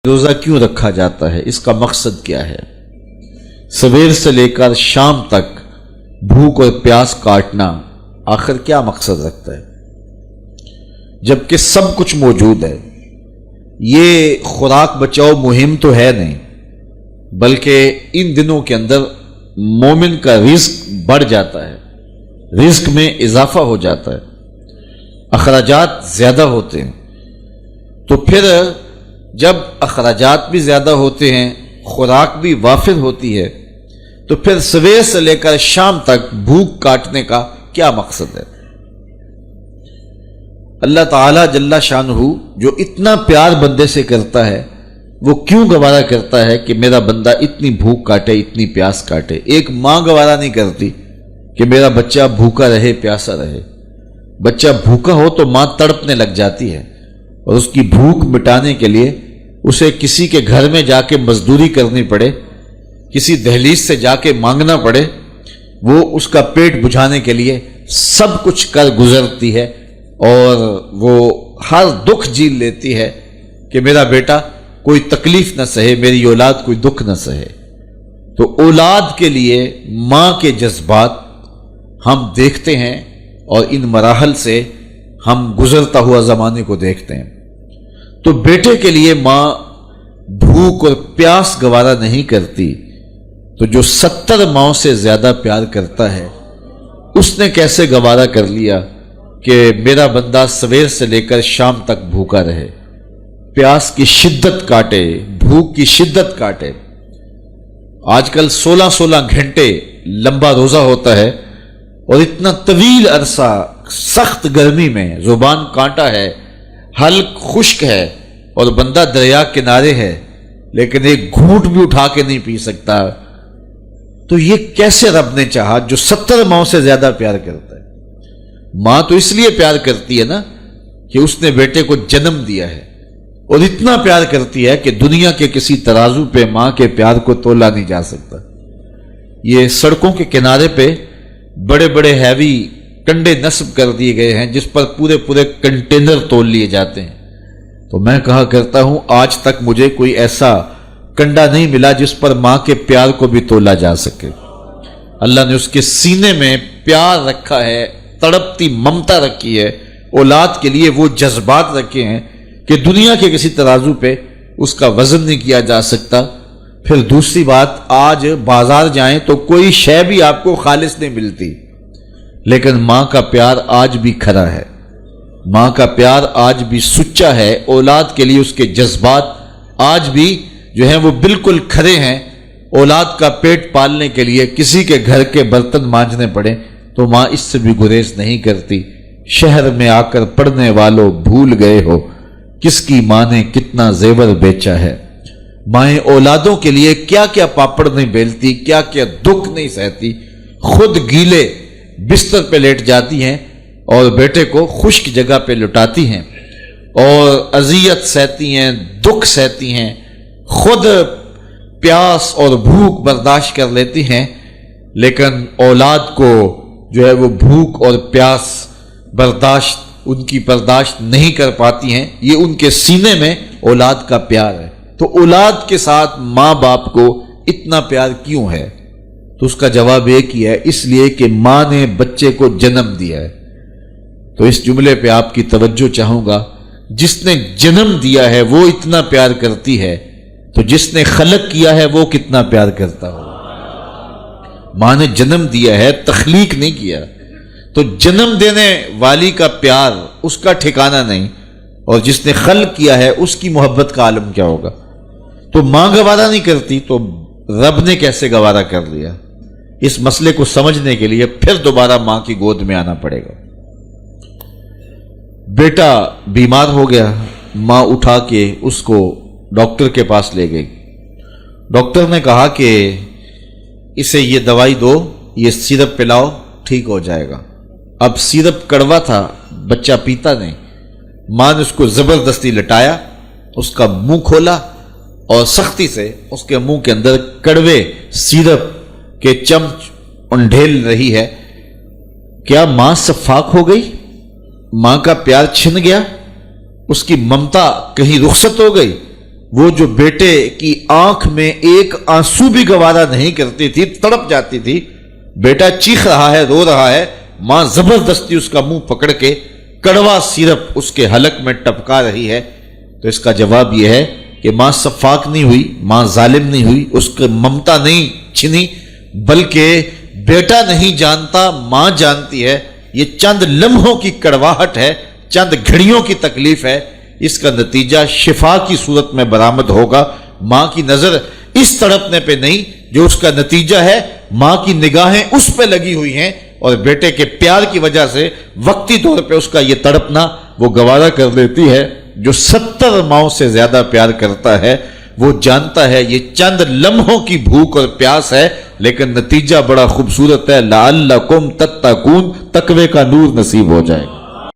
روزہ کیوں رکھا جاتا ہے؟ اس کا مقصد کیا ہے؟ سویر سے لے کر شام تک بھوک اور پیاس کاٹنا آخر کیا مقصد رکھتا ہے؟ جبکہ سب کچھ موجود ہے۔ یہ خوراک بچاؤ مہم تو ہے نہیں، بلکہ ان دنوں کے اندر مومن کا رزق بڑھ جاتا ہے، رزق میں اضافہ ہو جاتا ہے، اخراجات زیادہ ہوتے ہیں۔ تو پھر جب اخراجات بھی زیادہ ہوتے ہیں، خوراک بھی وافر ہوتی ہے، تو پھر سویر سے لے کر شام تک بھوک کاٹنے کا کیا مقصد ہے؟ اللہ تعالیٰ جل شانہ جو اتنا پیار بندے سے کرتا ہے، وہ کیوں گوارا کرتا ہے کہ میرا بندہ اتنی بھوک کاٹے، اتنی پیاس کاٹے؟ ایک ماں گوارا نہیں کرتی کہ میرا بچہ بھوکا رہے، پیاسا رہے۔ بچہ بھوکا ہو تو ماں تڑپنے لگ جاتی ہے، اور اس کی بھوک مٹانے کے لیے اسے کسی کے گھر میں جا کے مزدوری کرنی پڑے، کسی دہلیز سے جا کے مانگنا پڑے، وہ اس کا پیٹ بجھانے کے لیے سب کچھ کر گزرتی ہے، اور وہ ہر دکھ جھیل لیتی ہے کہ میرا بیٹا کوئی تکلیف نہ سہے، میری اولاد کوئی دکھ نہ سہے۔ تو اولاد کے لیے ماں کے جذبات ہم دیکھتے ہیں، اور ان مراحل سے ہم گزرتا ہوا زمانے کو دیکھتے ہیں۔ تو بیٹے کے لیے ماں بھوک اور پیاس گوارا نہیں کرتی، تو جو 70 ماؤں سے زیادہ پیار کرتا ہے، اس نے کیسے گوارا کر لیا کہ میرا بندہ سویر سے لے کر شام تک بھوکا رہے، پیاس کی شدت کاٹے، بھوک کی شدت کاٹے۔ آج کل 16 گھنٹے لمبا روزہ ہوتا ہے، اور اتنا طویل عرصہ سخت گرمی میں زبان کانٹا ہے، حلق خشک ہے، اور بندہ دریا کنارے ہے، لیکن ایک گھونٹ بھی اٹھا کے نہیں پی سکتا۔ تو یہ کیسے رب نے چاہا جو 70 ماؤں سے زیادہ پیار کرتا ہے؟ ماں تو اس لیے پیار کرتی ہے نا کہ اس نے بیٹے کو جنم دیا ہے، اور اتنا پیار کرتی ہے کہ دنیا کے کسی ترازو پہ ماں کے پیار کو تولا نہیں جا سکتا۔ یہ سڑکوں کے کنارے پہ بڑے بڑے ہیوی کنڈے نصب کر دیے گئے ہیں، جس پر پورے کنٹینر تول لیے جاتے ہیں۔ تو میں کہا کرتا ہوں، آج تک مجھے کوئی ایسا کنڈا نہیں ملا جس پر ماں کے پیار کو بھی تولا جا سکے۔ اللہ نے اس کے سینے میں پیار رکھا ہے، تڑپتی ممتا رکھی ہے، اولاد کے لیے وہ جذبات رکھے ہیں کہ دنیا کے کسی ترازو پہ اس کا وزن نہیں کیا جا سکتا۔ پھر دوسری بات، آج بازار جائیں تو کوئی شے بھی آپ کو خالص نہیں ملتی، لیکن ماں کا پیار آج بھی کھرا ہے، ماں کا پیار آج بھی سچا ہے۔ اولاد کے لیے اس کے جذبات آج بھی جو ہیں وہ بالکل کھرے ہیں۔ اولاد کا پیٹ پالنے کے لیے کسی کے گھر کے برتن مانجنے پڑے تو ماں اس سے بھی گریز نہیں کرتی۔ شہر میں آ کر پڑھنے والوں بھول گئے ہو، کس کی ماں نے کتنا زیور بیچا ہے۔ مائیں اولادوں کے لیے کیا کیا پاپڑ نہیں بیلتی، کیا کیا دکھ نہیں سہتی، خود گیلے بستر پہ لیٹ جاتی ہیں اور بیٹے کو خشک جگہ پہ لٹاتی ہیں، اور اذیت سہتی ہیں، دکھ سہتی ہیں، خود پیاس اور بھوک برداشت کر لیتی ہیں، لیکن اولاد کو جو ہے وہ بھوک اور پیاس ان کی برداشت نہیں کر پاتی ہیں۔ یہ ان کے سینے میں اولاد کا پیار ہے۔ تو اولاد کے ساتھ ماں باپ کو اتنا پیار کیوں ہے؟ تو اس کا جواب ایک ہی ہے، اس لیے کہ ماں نے بچے کو جنم دیا ہے۔ تو اس جملے پہ آپ کی توجہ چاہوں گا، جس نے جنم دیا ہے وہ اتنا پیار کرتی ہے، تو جس نے خلق کیا ہے وہ کتنا پیار کرتا ہو۔ ماں نے جنم دیا ہے، تخلیق نہیں کیا، تو جنم دینے والی کا پیار اس کا ٹھکانہ نہیں، اور جس نے خلق کیا ہے اس کی محبت کا عالم کیا ہوگا؟ تو ماں گوارا نہیں کرتی تو رب نے کیسے گوارا کر لیا؟ اس مسئلے کو سمجھنے کے لیے پھر دوبارہ ماں کی گود میں آنا پڑے گا۔ بیٹا بیمار ہو گیا، ماں اٹھا کے اس کو ڈاکٹر کے پاس لے گئی۔ ڈاکٹر نے کہا کہ اسے یہ دوائی دو، یہ سیرپ پلاؤ، ٹھیک ہو جائے گا۔ اب سیرپ کڑوا تھا، بچہ پیتا نہیں۔ ماں نے اس کو زبردستی لٹایا، اس کا منہ کھولا، اور سختی سے اس کے منہ کے اندر کڑوے سیرپ کے چمچ انڈھیل رہی ہے۔ کیا ماں صفاق ہو گئی؟ ماں کا پیار چھن گیا؟ اس کی ممتا کہیں رخصت ہو گئی؟ وہ جو بیٹے کی آنکھ میں ایک آنسو بھی گوارا نہیں کرتی تھی، تڑپ جاتی تھی، بیٹا چیخ رہا ہے، رو رہا ہے، ماں زبردستی اس کا منہ پکڑ کے کڑوا سیرپ اس کے حلق میں ٹپکا رہی ہے، تو اس کا جواب یہ ہے کہ ماں صفاک نہیں ہوئی، ماں ظالم نہیں ہوئی، اس کی ممتا نہیں چھنی، بلکہ بیٹا نہیں جانتا، ماں جانتی ہے، یہ چند لمحوں کی کڑواہٹ ہے، چند گھڑیوں کی تکلیف ہے، اس کا نتیجہ شفا کی صورت میں برآمد ہوگا۔ ماں کی نظر اس تڑپنے پہ نہیں، جو اس کا نتیجہ ہے ماں کی نگاہیں اس پہ لگی ہوئی ہیں، اور بیٹے کے پیار کی وجہ سے وقتی طور پہ اس کا یہ تڑپنا وہ گوارا کر لیتی ہے۔ جو 70 ماؤں سے زیادہ پیار کرتا ہے وہ جانتا ہے یہ چند لمحوں کی بھوک اور پیاس ہے، لیکن نتیجہ بڑا خوبصورت ہے، لعلکم تتقون، تقوی کا نور نصیب ہو جائے گا۔